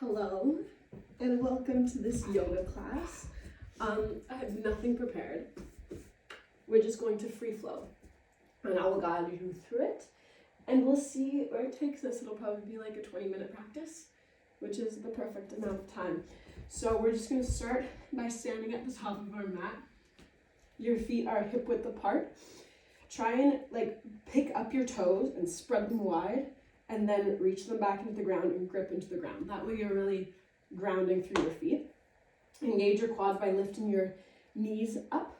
Hello, and welcome to this yoga class. I have nothing prepared. We're just going to free flow, and I will guide you through it, and we'll see where it takes us. It'll probably be like a 20-minute practice, which is the perfect amount of time. So we're just going to start by standing at the top of our mat. Your feet are hip width apart. Try and pick up your toes and spread them wide, and then reach them back into the ground and grip into the ground. That way you're really grounding through your feet. Engage your quads by lifting your knees up.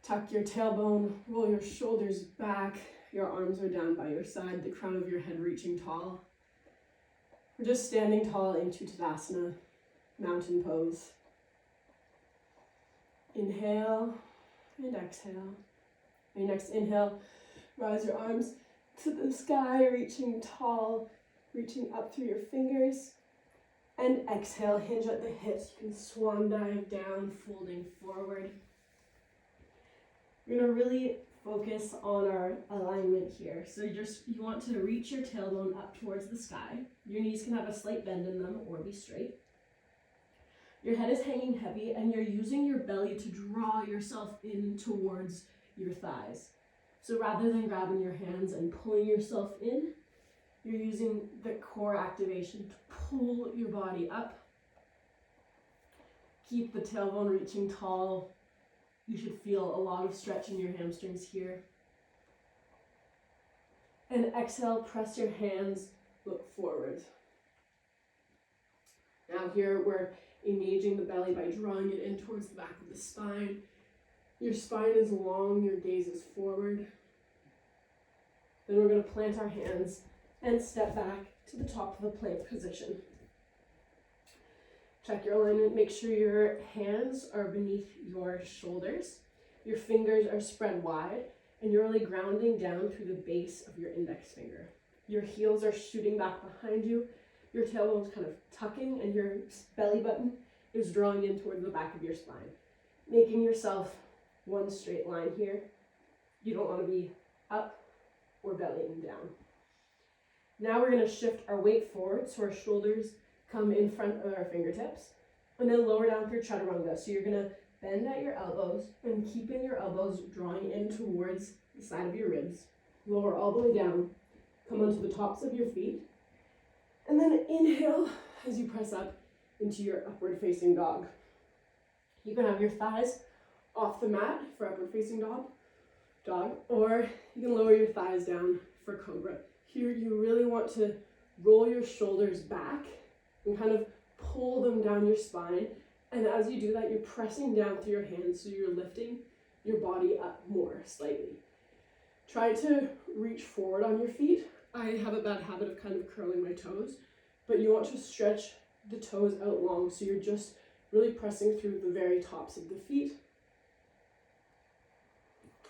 Tuck your tailbone, roll your shoulders back. Your arms are down by your side, the crown of your head reaching tall. We're just standing tall into Tadasana, mountain pose. Inhale and exhale. On your next inhale, rise your arms to the sky, reaching tall, reaching up through your fingers. And exhale, hinge at the hips. You can swan dive down, folding forward. We're gonna really focus on our alignment here. So you want to reach your tailbone up towards the sky. Your knees can have a slight bend in them or be straight. Your head is hanging heavy and you're using your belly to draw yourself in towards your thighs. So rather than grabbing your hands and pulling yourself in, you're using the core activation to pull your body up. Keep the tailbone reaching tall. You should feel a lot of stretch in your hamstrings here. And exhale, press your hands, look forward. Now here we're engaging the belly by drawing it in towards the back of the spine. Your spine is long, your gaze is forward. Then we're going to plant our hands and step back to the top of the plank position. Check your alignment, make sure your hands are beneath your shoulders. Your fingers are spread wide and you're really grounding down through the base of your index finger. Your heels are shooting back behind you. Your tailbone's kind of tucking and your belly button is drawing in towards the back of your spine. Making yourself one straight line here. You don't want to be up or bellying down. Now we're going to shift our weight forward so our shoulders come in front of our fingertips, and then lower down through chaturanga. So you're going to bend at your elbows and keeping your elbows drawing in towards the side of your ribs. Lower all the way down, come onto the tops of your feet, and then inhale as you press up into your upward facing dog. You can have your thighs off the mat for upward facing dog, or you can lower your thighs down for cobra. Here you really want to roll your shoulders back and kind of pull them down your spine, and as you do that you're pressing down through your hands, so you're lifting your body up more slightly. Try to reach forward on your feet. I have a bad habit of kind of curling my toes, but you want to stretch the toes out long, so you're just really pressing through the very tops of the feet.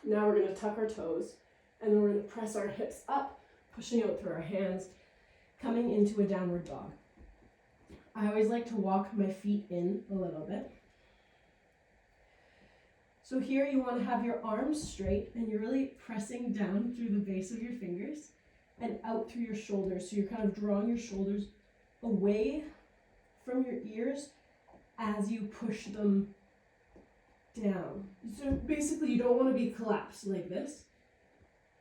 Now we're going to tuck our toes, and then we're going to press our hips up, pushing out through our hands, coming into a downward dog. I always like to walk my feet in a little bit. So here you want to have your arms straight, and you're really pressing down through the base of your fingers and out through your shoulders. So you're kind of drawing your shoulders away from your ears as you push them down. So basically you don't want to be collapsed like this.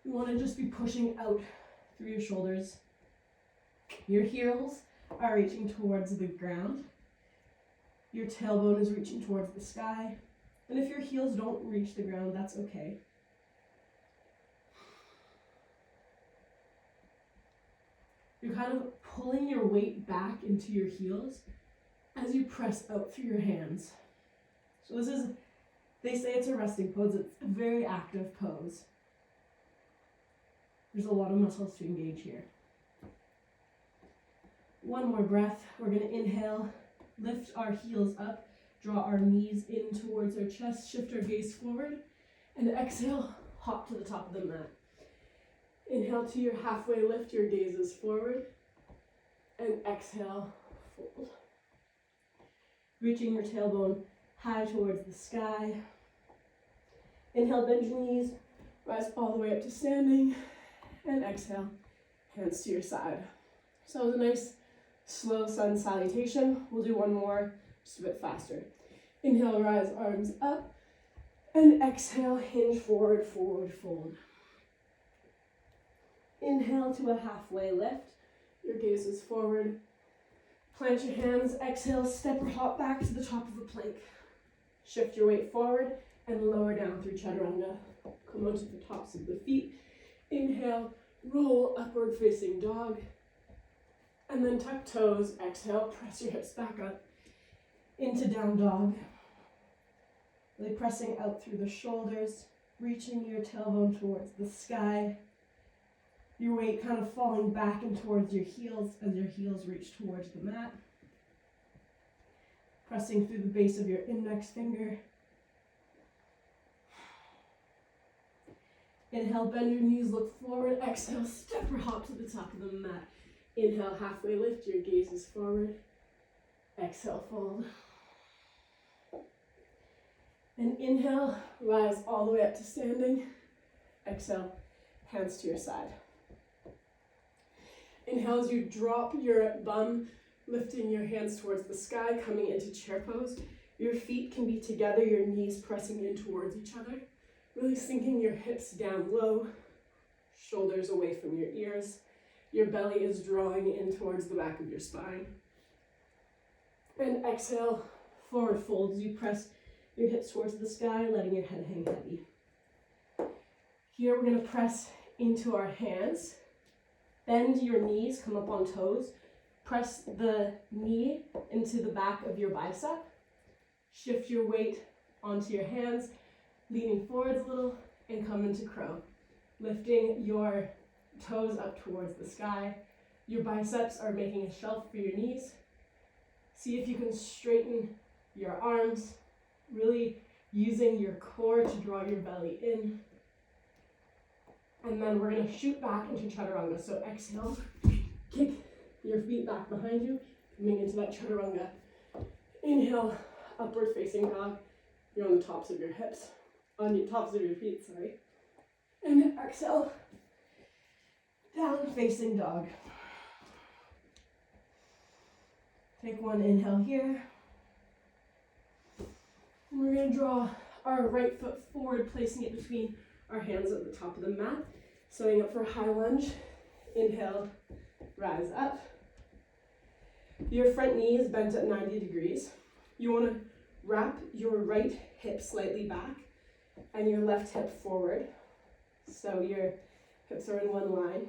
You want to just be pushing out through your shoulders. Your heels are reaching towards the ground. Your tailbone is reaching towards the sky. And if your heels don't reach the ground, that's okay. You're kind of pulling your weight back into your heels as you press out through your hands. So this is, they say it's a resting pose. It's a very active pose. There's a lot of muscles to engage here. One more breath. We're going to inhale, lift our heels up, draw our knees in towards our chest, shift our gaze forward, and exhale, hop to the top of the mat. Inhale to your halfway lift, your gaze is forward, and exhale, fold. Reaching your tailbone high towards the sky. Inhale, bend your knees, rise all the way up to standing, and exhale, hands to your side. So it was a nice Slow sun salutation. We'll do one more, just a bit faster. Inhale, rise, arms up. And exhale, hinge forward, forward fold. Inhale to a halfway lift. Your gaze is forward. Plant your hands. Exhale, step or hop back to the top of the plank. Shift your weight forward and lower down through chaturanga. Come onto the tops of the feet. Inhale, roll upward facing dog. And then tuck toes. Exhale, press your hips back up into down dog. Really pressing out through the shoulders, reaching your tailbone towards the sky. Your weight kind of falling back and towards your heels as your heels reach towards the mat. Pressing through the base of your index finger. Inhale, bend your knees, look forward. Exhale, step or hop to the top of the mat. Inhale, halfway lift, your gaze is forward. Exhale, fold. And inhale, rise all the way up to standing. Exhale, hands to your side. Inhale as you drop your bum, lifting your hands towards the sky, coming into chair pose. Your feet can be together, your knees pressing in towards each other. Really sinking your hips down low, shoulders away from your ears. Your belly is drawing in towards the back of your spine. And exhale, forward fold as you press your hips towards the sky, letting your head hang heavy. Here we're going to press into our hands. Bend your knees, come up on toes. Press the knee into the back of your bicep. Shift your weight onto your hands, leaning forwards a little, and come into crow. Lifting your toes up towards the sky. Your biceps are making a shelf for your knees. See if you can straighten your arms, really using your core to draw your belly in. And then we're going to shoot back into chaturanga. So exhale, kick your feet back behind you, coming into that chaturanga. Inhale, upward facing dog. You're on the tops of your hips, on the tops of your feet, sorry. And exhale, down facing dog. Take one inhale here. And we're going to draw our right foot forward, placing it between our hands at the top of the mat. Setting up for a high lunge. Inhale, rise up. Your front knee is bent at 90 degrees. You want to wrap your right hip slightly back and your left hip forward. So your hips are in one line.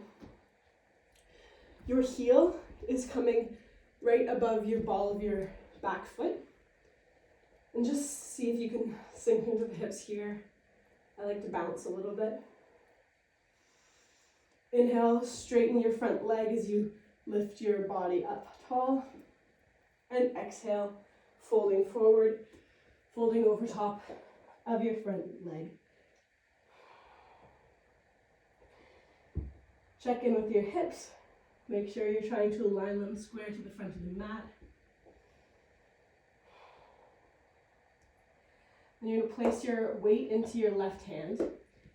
Your heel is coming right above your ball of your back foot. And just see if you can sink into the hips here. I like to bounce a little bit. Inhale, straighten your front leg as you lift your body up tall. And exhale, folding forward, folding over top of your front leg. Check in with your hips. Make sure you're trying to align them square to the front of the mat. And you're going to place your weight into your left hand.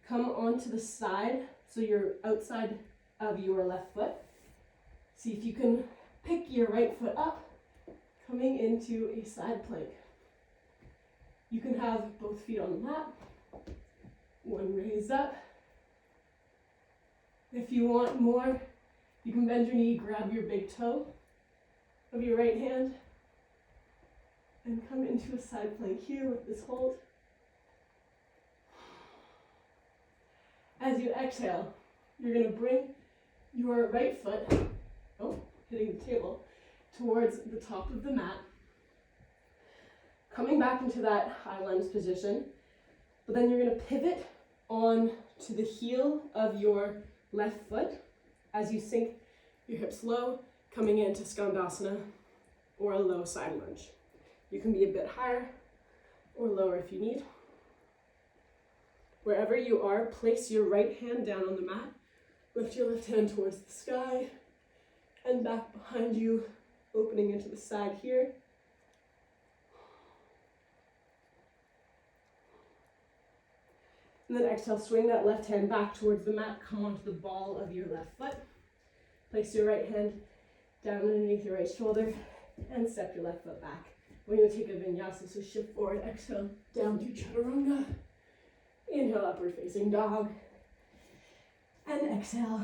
Come onto the side, so you're outside of your left foot. See if you can pick your right foot up, coming into a side plank. You can have both feet on the mat, one raised up. If you want more, you can bend your knee, grab your big toe of your right hand, and come into a side plank here with this hold. As you exhale, you're going to bring your right foot, hitting the table, towards the top of the mat. Coming back into that high lunge position, but then you're going to pivot on to the heel of your left foot as you sink your hips low, coming into Skandasana or a low side lunge. You can be a bit higher or lower if you need. Wherever you are, place your right hand down on the mat. Lift your left hand towards the sky and back behind you, opening into the side here. And then exhale, swing that left hand back towards the mat. Come onto the ball of your left foot. Place your right hand down underneath your right shoulder, and step your left foot back. We're going to take a vinyasa, so shift forward, exhale, down to chaturanga. Inhale, upward facing dog. And exhale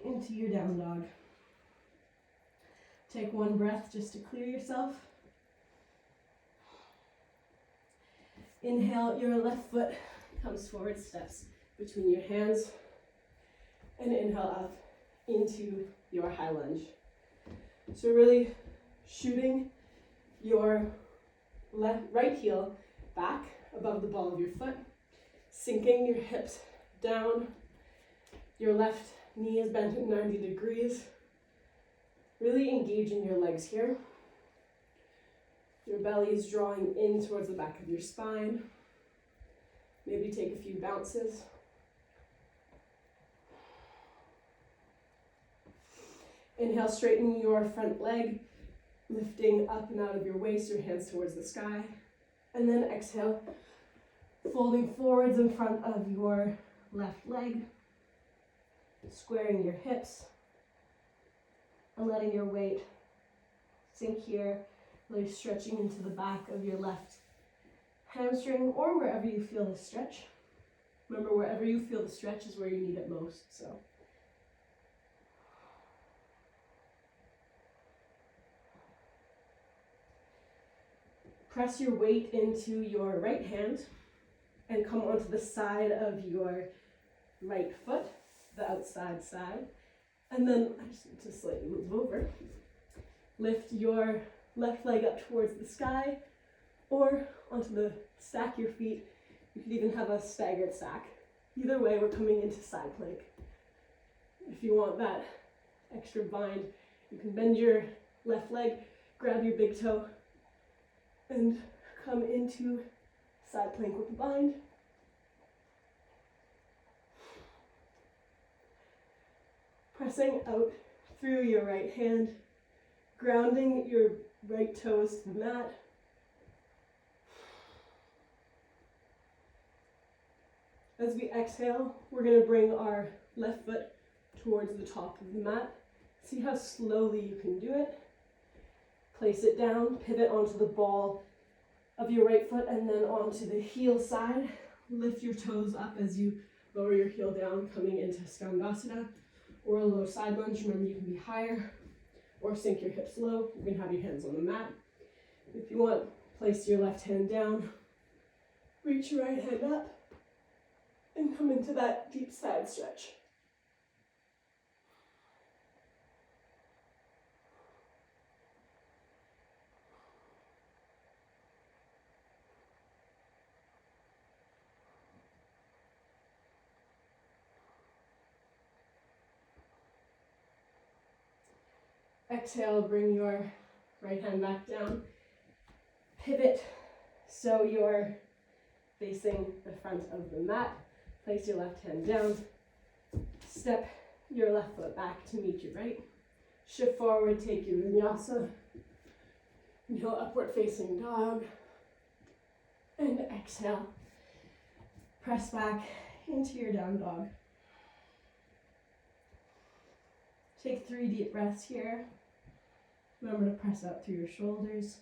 into your down dog. Take one breath just to clear yourself. Inhale, your left foot comes forward, steps between your hands. And inhale up into your high lunge. So really shooting your right heel back above the ball of your foot, sinking your hips down. Your left knee is bent at 90 degrees. Really engaging your legs here. Your belly is drawing in towards the back of your spine. Maybe take a few bounces. Inhale, straighten your front leg, lifting up and out of your waist, your hands towards the sky. And then exhale, folding forwards in front of your left leg, squaring your hips, and letting your weight sink here, really stretching into the back of your left hamstring or wherever you feel the stretch. Remember, wherever you feel the stretch is where you need it most, so. Press your weight into your right hand and come onto the side of your right foot, the outside side. And then I just need to slightly move over. Lift your left leg up towards the sky or onto the stack your feet. You could even have a staggered stack. Either way, we're coming into side plank. If you want that extra bind, you can bend your left leg, grab your big toe, and come into side plank with the bind. Pressing out through your right hand, grounding your right toes to the mat. As we exhale, we're going to bring our left foot towards the top of the mat. See how slowly you can do it. Place it down, pivot onto the ball of your right foot and then onto the heel side. Lift your toes up as you lower your heel down, coming into Skandasana or a low side lunge. Remember, you can be higher or sink your hips low. You can have your hands on the mat. If you want, place your left hand down, reach your right hand up, and come into that deep side stretch. Exhale, bring your right hand back down. Pivot so you're facing the front of the mat. Place your left hand down. Step your left foot back to meet your right. Shift forward, take your vinyasa. Inhale, upward facing dog. And exhale. Press back into your down dog. Take 3 deep breaths here. Remember to press out through your shoulders.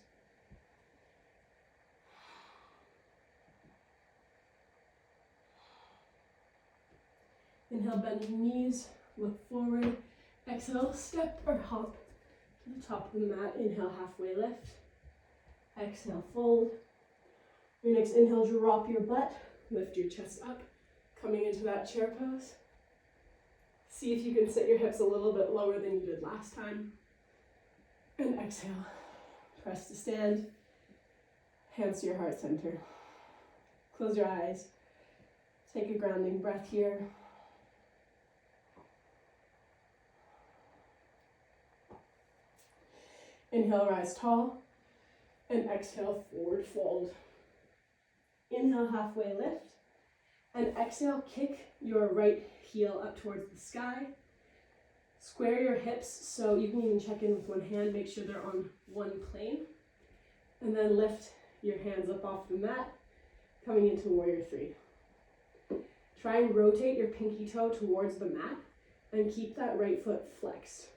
Inhale, bend your knees, look forward. Exhale, step or hop to the top of the mat. Inhale, halfway lift. Exhale, fold. Your next inhale, drop your butt, lift your chest up, coming into that chair pose. See if you can sit your hips a little bit lower than you did last time. And exhale, press to stand, hands to your heart center. Close your eyes, take a grounding breath here. Inhale, rise tall, and exhale, forward fold. Inhale, halfway lift, and exhale, kick your right heel up towards the sky. Square your hips so you can even check in with one hand, make sure they're on one plane. And then lift your hands up off the mat, coming into Warrior 3. Try and rotate your pinky toe towards the mat and keep that right foot flexed.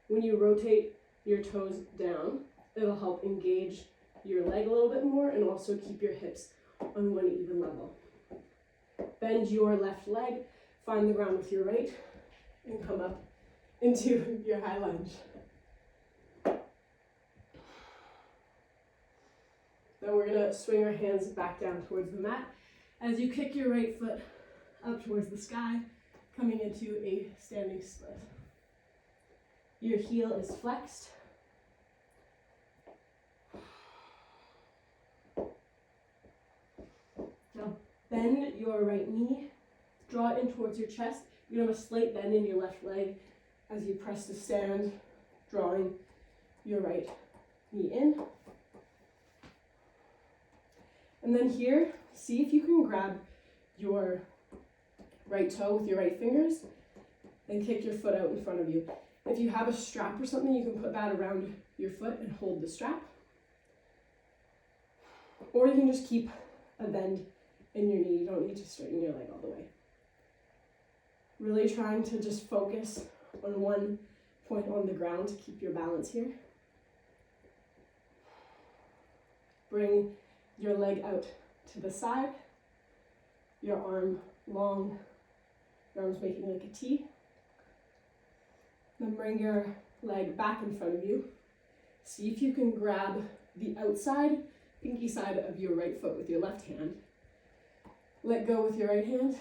When you rotate your toes down, it'll help engage your leg a little bit more and also keep your hips on one even level. Bend your left leg, find the ground with your right, and come up into your high lunge. Then we're gonna swing our hands back down towards the mat as you kick your right foot up towards the sky, coming into a standing split. Your heel is flexed. Now bend your right knee, draw it in towards your chest. You're gonna have a slight bend in your left leg as you press to stand, drawing your right knee in. And then here, see if you can grab your right toe with your right fingers and kick your foot out in front of you. If you have a strap or something, you can put that around your foot and hold the strap. Or you can just keep a bend in your knee. You don't need to straighten your leg all the way. Really trying to just focus on one point on the ground to keep your balance here. Bring your leg out to the side, your arm long, your arm's making like a T. Then bring your leg back in front of you. See if you can grab the outside, pinky side of your right foot with your left hand. Let go with your right hand.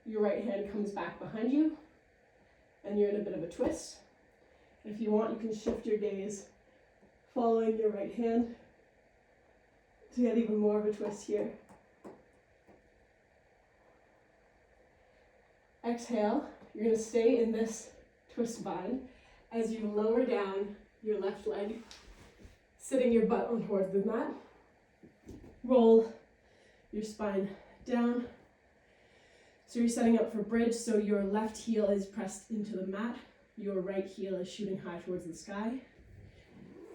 Your right hand comes back behind you, and you're in a bit of a twist. If you want, you can shift your gaze, following your right hand, to get even more of a twist here. Exhale, you're going to stay in this twist bind as you lower down your left leg, sitting your butt on towards the mat. Roll your spine down. So you're setting up for bridge, so your left heel is pressed into the mat, your right heel is shooting high towards the sky.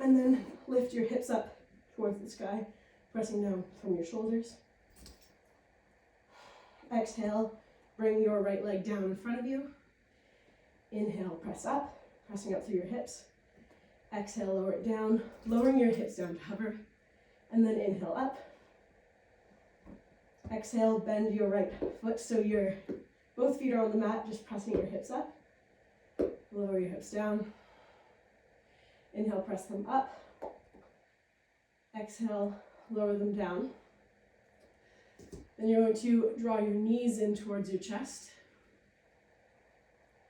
And then lift your hips up towards the sky, pressing down from your shoulders. Exhale, bring your right leg down in front of you. Inhale, press up, pressing up through your hips. Exhale, lower it down, lowering your hips down to hover. And then inhale up. Exhale, bend your right foot so your both feet are on the mat, just pressing your hips up. Lower your hips down. Inhale, press them up. Exhale, lower them down. Then you're going to draw your knees in towards your chest.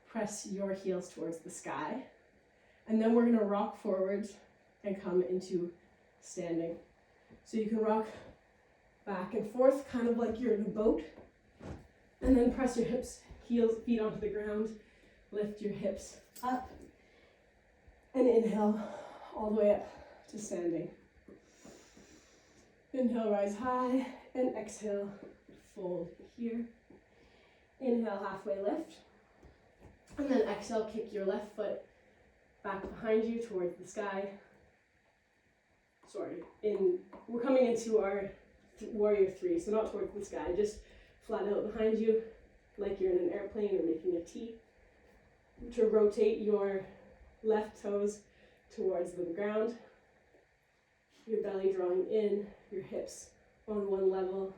Press your heels towards the sky. And then we're going to rock forwards and come into standing. So you can rock back and forth, kind of like you're in a boat. And then press your hips, heels, feet onto the ground. Lift your hips up. And inhale all the way up to standing. Inhale, rise high, and exhale, fold here. Inhale, halfway lift. And then exhale, kick your left foot back behind you towards the sky. We're coming into our warrior three, so not towards the sky, just flat out behind you, like you're in an airplane or making a T. To rotate your left toes towards the ground, your belly drawing in, your hips on one level.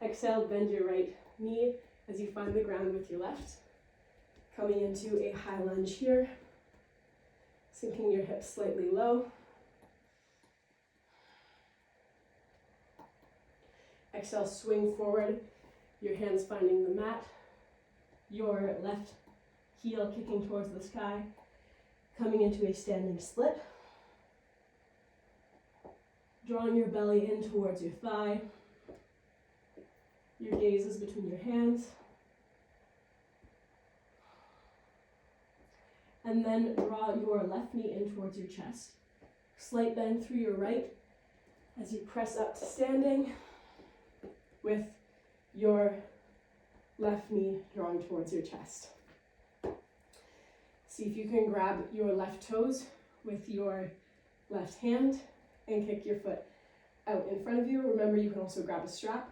Exhale, bend your right knee as you find the ground with your left. Coming into a high lunge here, sinking your hips slightly low. Exhale, swing forward, your hands finding the mat, your left heel kicking towards the sky, coming into a standing split. Drawing your belly in towards your thigh. Your gaze is between your hands. And then draw your left knee in towards your chest. Slight bend through your right as you press up to standing with your left knee drawing towards your chest. See if you can grab your left toes with your left hand and kick your foot out in front of you. Remember, you can also grab a strap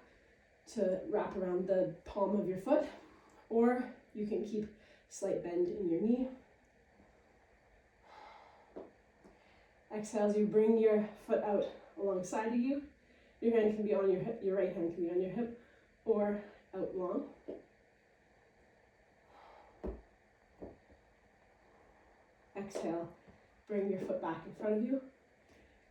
to wrap around the palm of your foot, or you can keep Slight bend in your knee. Exhale as you bring your foot out alongside of you. Your hand can be on your hip, your right hand can be on your hip, or out long. Exhale, bring your foot back in front of you.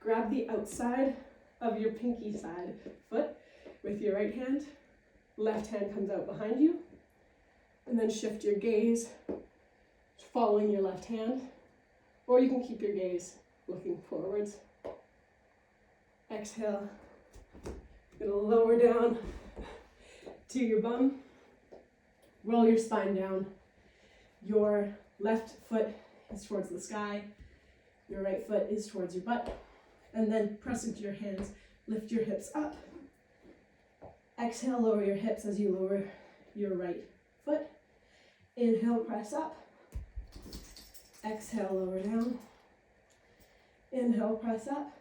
Grab the outside of your pinky side foot with your right hand. Left hand comes out behind you. And then shift your gaze, following your left hand. Or you can keep your gaze looking forwards. Exhale. Gonna lower down to your bum. Roll your spine down. Your left foot is towards the sky. Your right foot is towards your butt. And then press into your hands. Lift your hips up. Exhale, lower your hips as you lower your right foot. Inhale, press up. Exhale, lower down. Inhale, press up.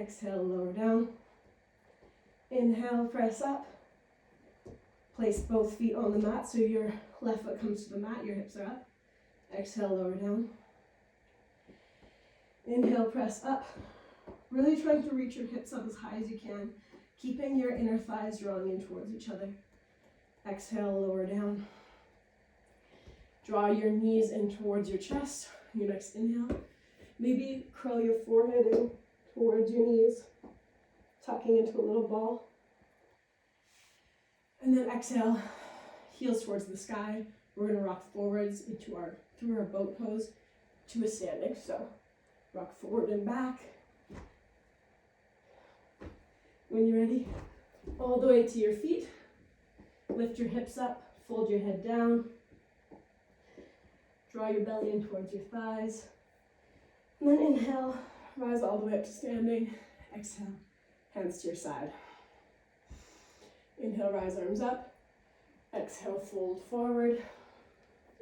Exhale, lower down. Inhale, press up. Place both feet on the mat so your left foot comes to the mat, your hips are up. Exhale, lower down. Inhale, press up. Really trying to reach your hips up as high as you can, keeping your inner thighs drawing in towards each other. Exhale, lower down. Draw your knees in towards your chest. Your next inhale. Maybe curl your forehead in towards your knees, tucking into a little ball. And then exhale, heels towards the sky. We're going to rock forwards through our boat pose to a standing. So rock forward and back. When you're ready, all the way to your feet. Lift your hips up, fold your head down. Draw your belly in towards your thighs. And then inhale, rise all the way up to standing. Exhale, hands to your side. Inhale, rise arms up. Exhale, fold forward.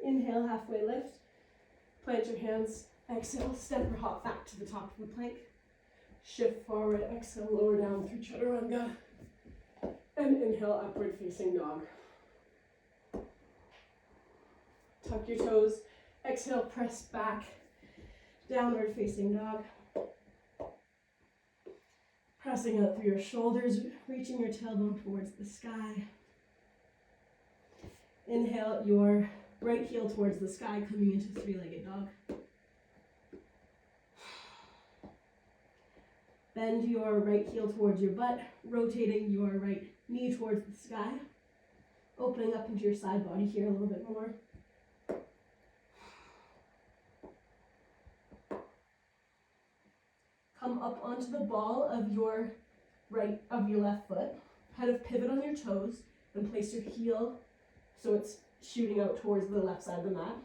Inhale, halfway lift. Plant your hands. Exhale, step or hop back to the top of the plank. Shift forward, exhale, lower down through chaturanga. And inhale, upward facing dog. Tuck your toes. Exhale, press back. Downward facing dog. Pressing out through your shoulders, reaching your tailbone towards the sky. Inhale, your right heel towards the sky, coming into three-legged dog. Bend your right heel towards your butt, rotating your right knee towards the sky. Opening up into your side body here a little bit more. Come up onto the ball of your left foot. Kind of pivot on your toes and place your heel so it's shooting out towards the left side of the mat.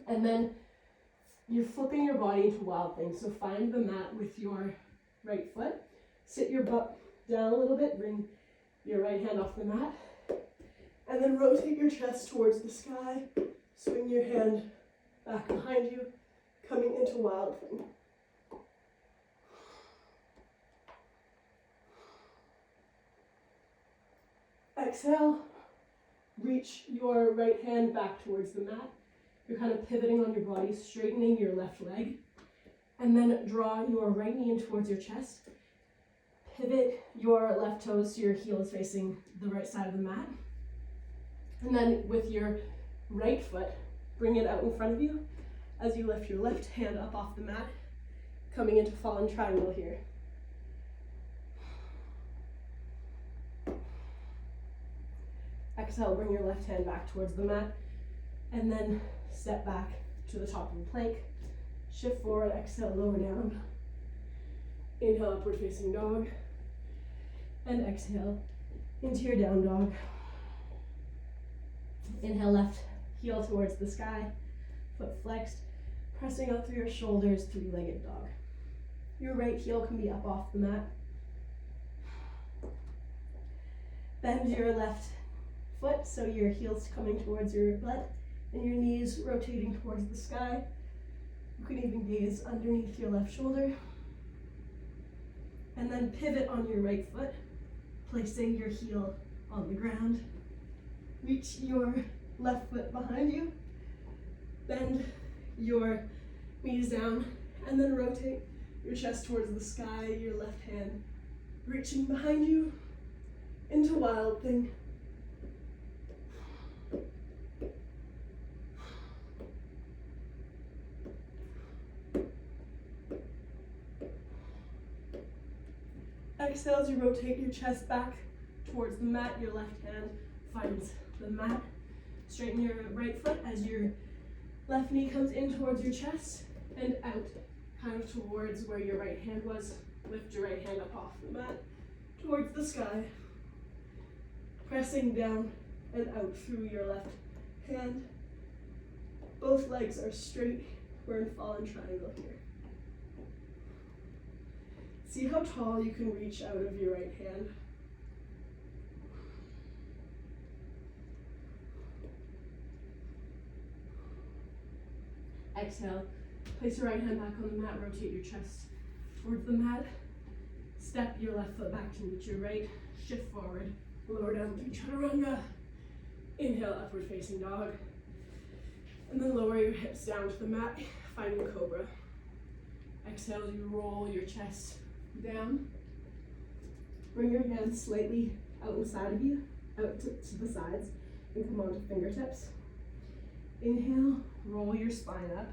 And then you're flipping your body into wild thing. So find the mat with your right foot. Sit your butt down a little bit. Bring your right hand off the mat. And then rotate your chest towards the sky. Swing your hand back behind you, coming into wild thing. Exhale, reach your right hand back towards the mat. You're kind of pivoting on your body, straightening your left leg. And then draw your right knee in towards your chest. Pivot your left toes so your heel is facing the right side of the mat. And then with your right foot, bring it out in front of you as you lift your left hand up off the mat, coming into fallen triangle here. Exhale, bring your left hand back towards the mat, and then step back to the top of the plank. Shift forward, exhale, lower down. Inhale, upward facing dog. And exhale into your down dog. Inhale, left heel towards the sky, foot flexed, pressing out through your shoulders, three-legged dog. Your right heel can be up off the mat. Bend your left foot so your heel's coming towards your butt and your knees rotating towards the sky. You can even gaze underneath your left shoulder. And then pivot on your right foot, placing your heel on the ground. Reach your left foot behind you. Bend your knees down and then rotate your chest towards the sky, your left hand reaching behind you into Wild Thing. Exhale as you rotate your chest back towards the mat. Your left hand finds the mat. Straighten your right foot as your left knee comes in towards your chest and out, kind of towards where your right hand was. Lift your right hand up off the mat towards the sky. Pressing down and out through your left hand. Both legs are straight. We're in fallen triangle here. See how tall you can reach out of your right hand. Exhale, place your right hand back on the mat, rotate your chest towards the mat. Step your left foot back to meet your right, shift forward, lower down through chaturanga. Inhale, upward facing dog. And then lower your hips down to the mat, finding cobra. Exhale as you roll your chest down. Bring your hands slightly out inside of you, out to the sides, and come onto fingertips. Inhale, roll your spine up,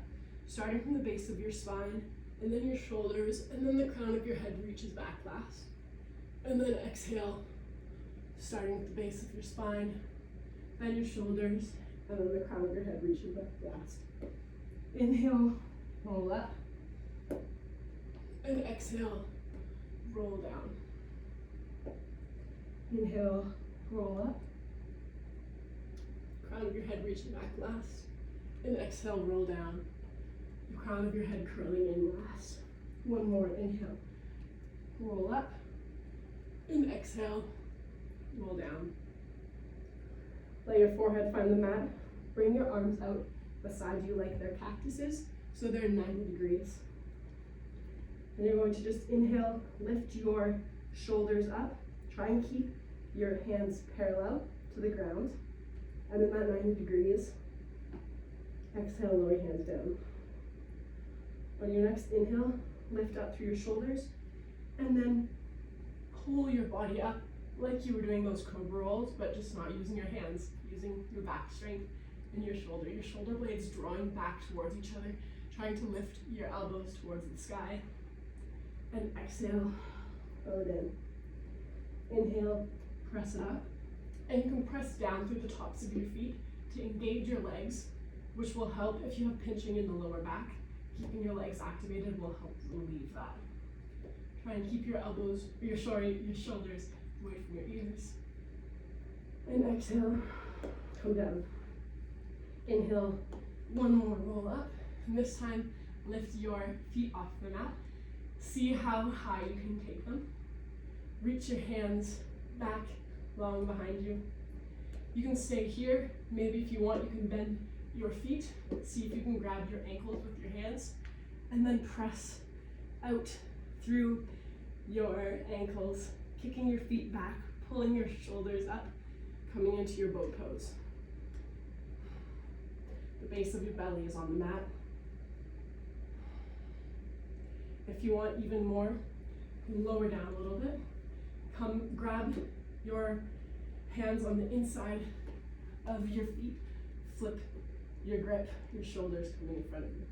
starting from the base of your spine, and then your shoulders, and then the crown of your head reaches back last. And then exhale, starting with the base of your spine, then your shoulders, and then the crown of your head reaches back last. Inhale, roll up, and exhale, roll down. Inhale, roll up. Crown of your head reaching back last. And exhale, roll down. The crown of your head curling in last. One more, inhale. Roll up. And exhale, roll down. Let your forehead find the mat. Bring your arms out beside you like they're cactuses, so they're 90 degrees. And you're going to just inhale, lift your shoulders up. Try and keep your hands parallel to the ground. And then that 90 degrees. Exhale, lower your hands down. On your next inhale, lift up through your shoulders. And then pull your body up like you were doing those cobra rolls, but just not using your hands, using your back strength and your shoulder blades drawing back towards each other, trying to lift your elbows towards the sky. And exhale, roll it in. Inhale, press it up. And you can press down through the tops of your feet to engage your legs, which will help if you have pinching in the lower back. Keeping your legs activated will help relieve that. Try and keep your elbows, your shoulders away from your ears. And exhale, come down. Inhale, one more roll up. And this time, lift your feet off the mat. See how high you can take them. Reach your hands back long behind you. You can stay here. Maybe if you want, you can bend your feet. See if you can grab your ankles with your hands and then press out through your ankles, kicking your feet back, pulling your shoulders up, coming into your boat pose. The base of your belly is on the mat. If you want even more, you can lower down a little bit. Come grab your hands on the inside of your feet, flip your grip, your shoulders coming in front of you.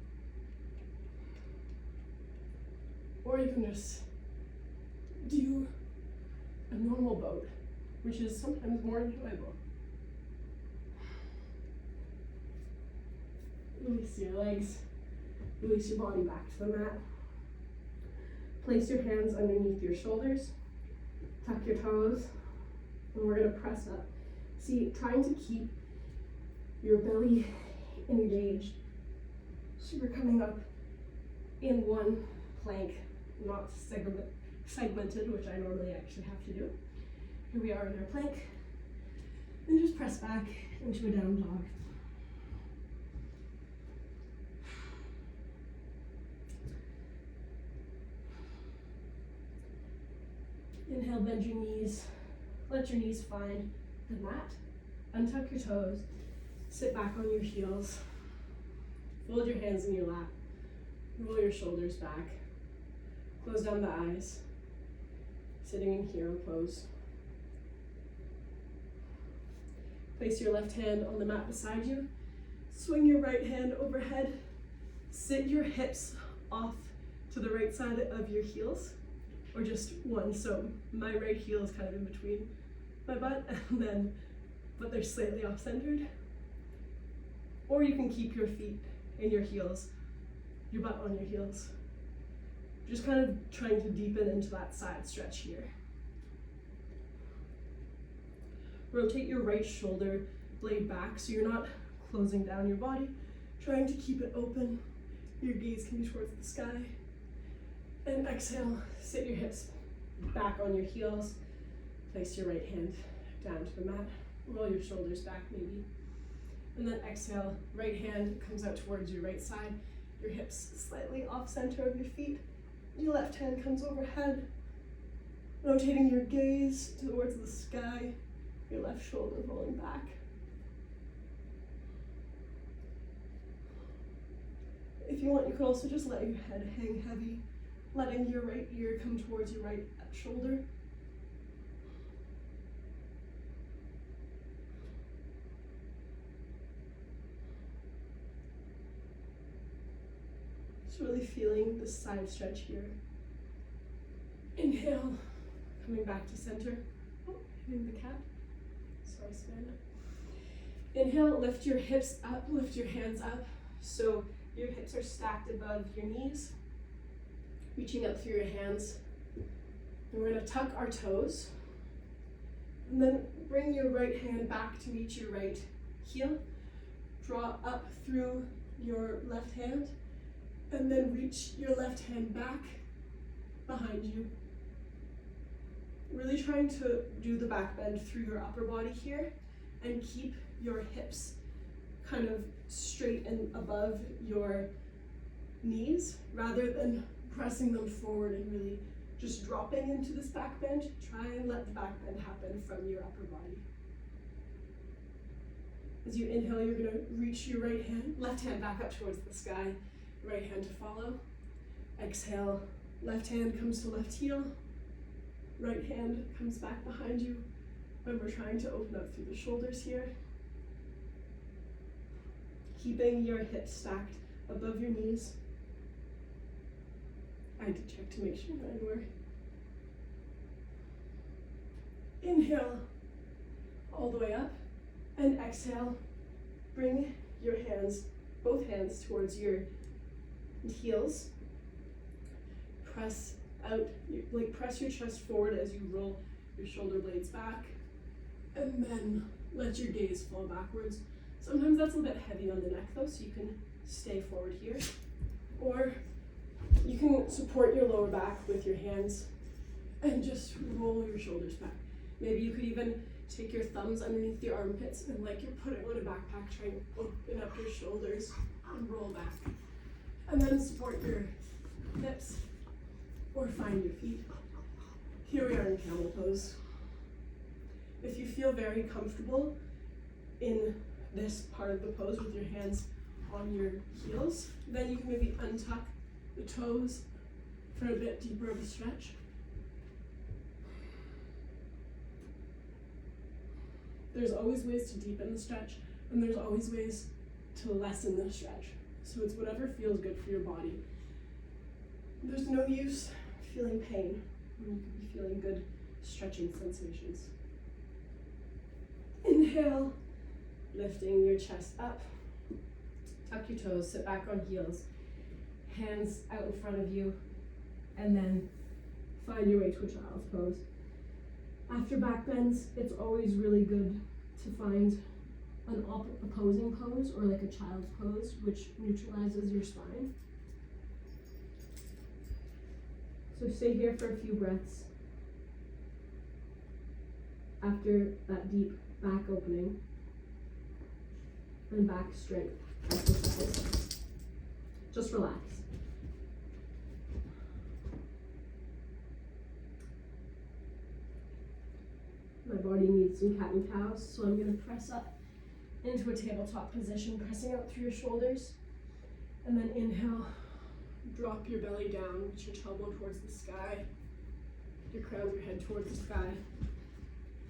Or you can just do a normal boat, which is sometimes more enjoyable. Release your legs, release your body back to the mat. Place your hands underneath your shoulders, tuck your toes, and we're going to press up. See, trying to keep your belly engaged. So we're coming up in one plank, not segmented, which I normally actually have to do. Here we are in our plank. And just press back into a down dog. Inhale, bend your knees. Let your knees find the mat. Untuck your toes. Sit back on your heels. Fold your hands in your lap. Roll your shoulders back. Close down the eyes. Sitting in hero pose. Place your left hand on the mat beside you. Swing your right hand overhead. Sit your hips off to the right side of your heels, or just one. So my right heel is kind of in between my butt, but they're slightly off-centered. Or you can keep your feet in your heels, your butt on your heels. Just kind of trying to deepen into that side stretch here. Rotate your right shoulder blade back so you're not closing down your body, trying to keep it open. Your gaze can be towards the sky. And exhale, sit your hips back on your heels. Place your right hand down to the mat. Roll your shoulders back maybe. And then exhale, right hand comes out towards your right side. Your hips slightly off center of your feet. Your left hand comes overhead. Rotating your gaze towards the sky. Your left shoulder rolling back. If you want, you can also just let your head hang heavy, letting your right ear come towards your right shoulder. Just really feeling the side stretch here. Inhale, coming back to center. Oh, hitting the cat. Sorry, Savannah. Inhale, lift your hips up, lift your hands up. So your hips are stacked above your knees, reaching up through your hands. And we're going to tuck our toes. And then bring your right hand back to meet your right heel. Draw up through your left hand. And then reach your left hand back behind you. Really trying to do the back bend through your upper body here and keep your hips kind of straight and above your knees rather than pressing them forward and really just dropping into this back bend. Try and let the back bend happen from your upper body. As you inhale, you're going to reach your left hand back up towards the sky, right hand to follow. Exhale, left hand comes to left heel, right hand comes back behind you. And we're trying to open up through the shoulders here. Keeping your hips stacked above your knees. I did check to make sure mine were. Inhale, all the way up, and exhale. Bring your hands, both hands towards your heels. Press out, press your chest forward as you roll your shoulder blades back, and then let your gaze fall backwards. Sometimes that's a little bit heavy on the neck though, so you can stay forward here. Or you can support your lower back with your hands and just roll your shoulders back. Maybe you could even take your thumbs underneath your armpits and like you're putting on a backpack, trying to open up your shoulders and roll back. And then support your hips or find your feet. Here we are in camel pose. If you feel very comfortable in this part of the pose with your hands on your heels, then you can maybe untuck the toes for a bit deeper of a stretch. There's always ways to deepen the stretch, and there's always ways to lessen the stretch. So it's whatever feels good for your body. There's no use feeling pain when you could be feeling good stretching sensations. Inhale, lifting your chest up. Tuck your toes, sit back on heels. Hands out in front of you, and then find your way to a child's pose. After back bends, it's always really good to find an opposing pose or like a child's pose, which neutralizes your spine. So stay here for a few breaths. After that deep back opening and back strength exercise, just relax. My body needs some cat and cows, so I'm going to press up into a tabletop position, pressing out through your shoulders. And then inhale, drop your belly down, reach your tailbone towards the sky. Your crown of your head towards the sky.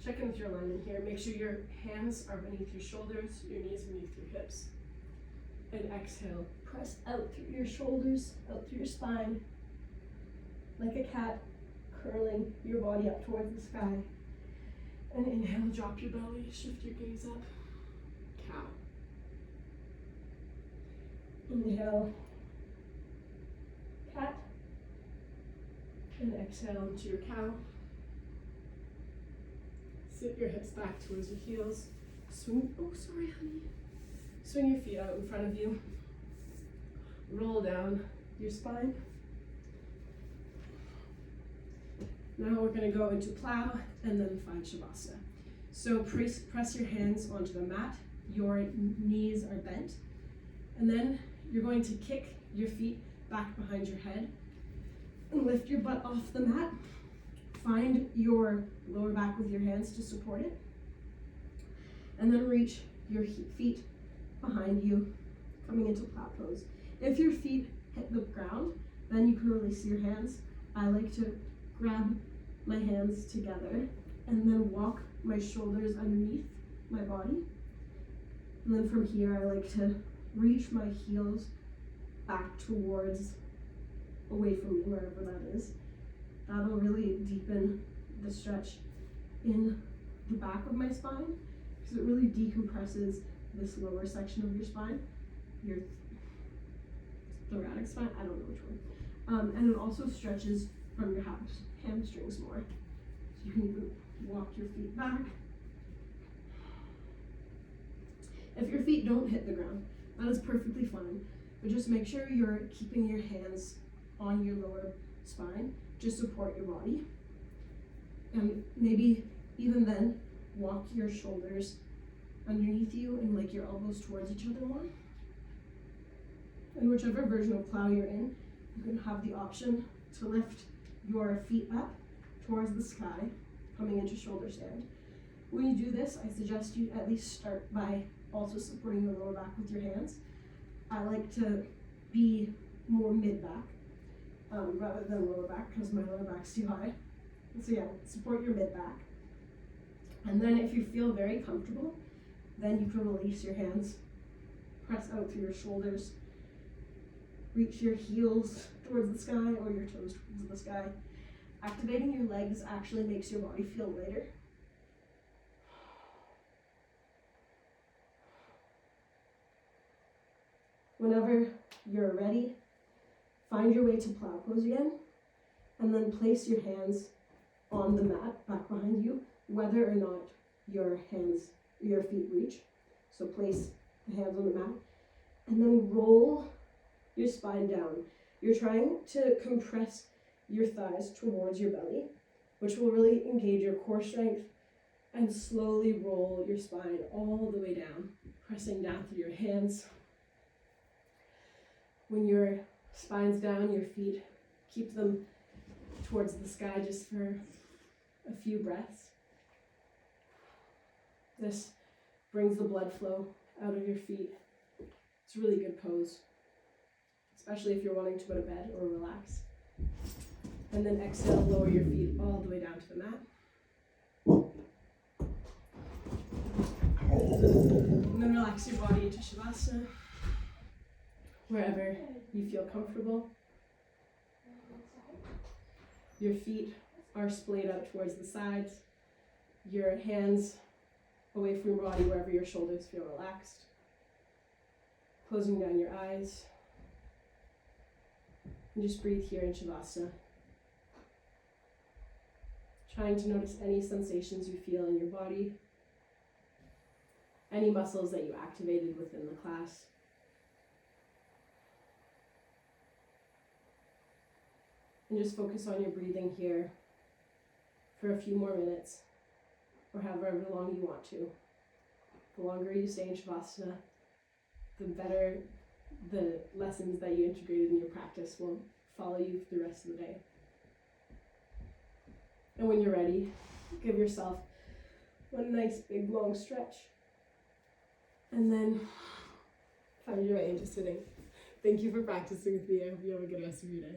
Check in with your alignment here. Make sure your hands are beneath your shoulders, your knees beneath your hips. And exhale, press out through your shoulders, out through your spine. Like a cat, curling your body up towards the sky. And inhale, drop your belly, shift your gaze up. Cow. Inhale, cat. And exhale into your cow. Sit your hips back towards your heels. Swing, oh sorry honey. Swing your feet out in front of you. Roll down your spine. Now we're going to go into plow and then find Shavasana. So press your hands onto the mat. Your knees are bent. And then you're going to kick your feet back behind your head and lift your butt off the mat. Find your lower back with your hands to support it. And then reach your feet behind you, coming into plow pose. If your feet hit the ground, then you can release your hands. I like to grab my hands together and then walk my shoulders underneath my body. And then from here, I like to reach my heels back towards, away from me, wherever that is. That'll really deepen the stretch in the back of my spine because it really decompresses this lower section of your spine, your thoracic spine, I don't know which one. And it also stretches from your hamstrings more. So you can even walk your feet back. If your feet don't hit the ground, that is perfectly fine, but just make sure you're keeping your hands on your lower spine to support your body. And maybe even then, walk your shoulders underneath you and like your elbows towards each other more. And whichever version of plow you're in, you can have the option to lift your feet up towards the sky, coming into shoulder stand. When you do this, I suggest you at least start by also supporting your lower back with your hands. I like to be more mid-back rather than lower back because my lower back's too high. So yeah, support your mid-back. And then if you feel very comfortable, then you can release your hands, press out through your shoulders, reach your heels towards the sky or your toes towards the sky. Activating your legs actually makes your body feel lighter. Whenever you're ready, find your way to plow pose again, and then place your hands on the mat back behind you, whether or not your feet reach. So place the hands on the mat, and then roll your spine down. You're trying to compress your thighs towards your belly, which will really engage your core strength, and slowly roll your spine all the way down, pressing down through your hands. When your spine's down, your feet, keep them towards the sky just for a few breaths. This brings the blood flow out of your feet. It's a really good pose, especially if you're wanting to go to bed or relax. And then exhale, lower your feet all the way down to the mat. And then relax your body into Shavasana, wherever you feel comfortable. Your feet are splayed out towards the sides. Your hands away from your body wherever your shoulders feel relaxed. Closing down your eyes. And just breathe here in Shavasana. Trying to notice any sensations you feel in your body. Any muscles that you activated within the class. And just focus on your breathing here for a few more minutes, or however long you want to. The longer you stay in Shavasana, the better the lessons that you integrated in your practice will follow you for the rest of the day. And when you're ready, give yourself one nice big long stretch. And then find your way into sitting. Thank you for practicing with me. I hope you have a good rest of your day.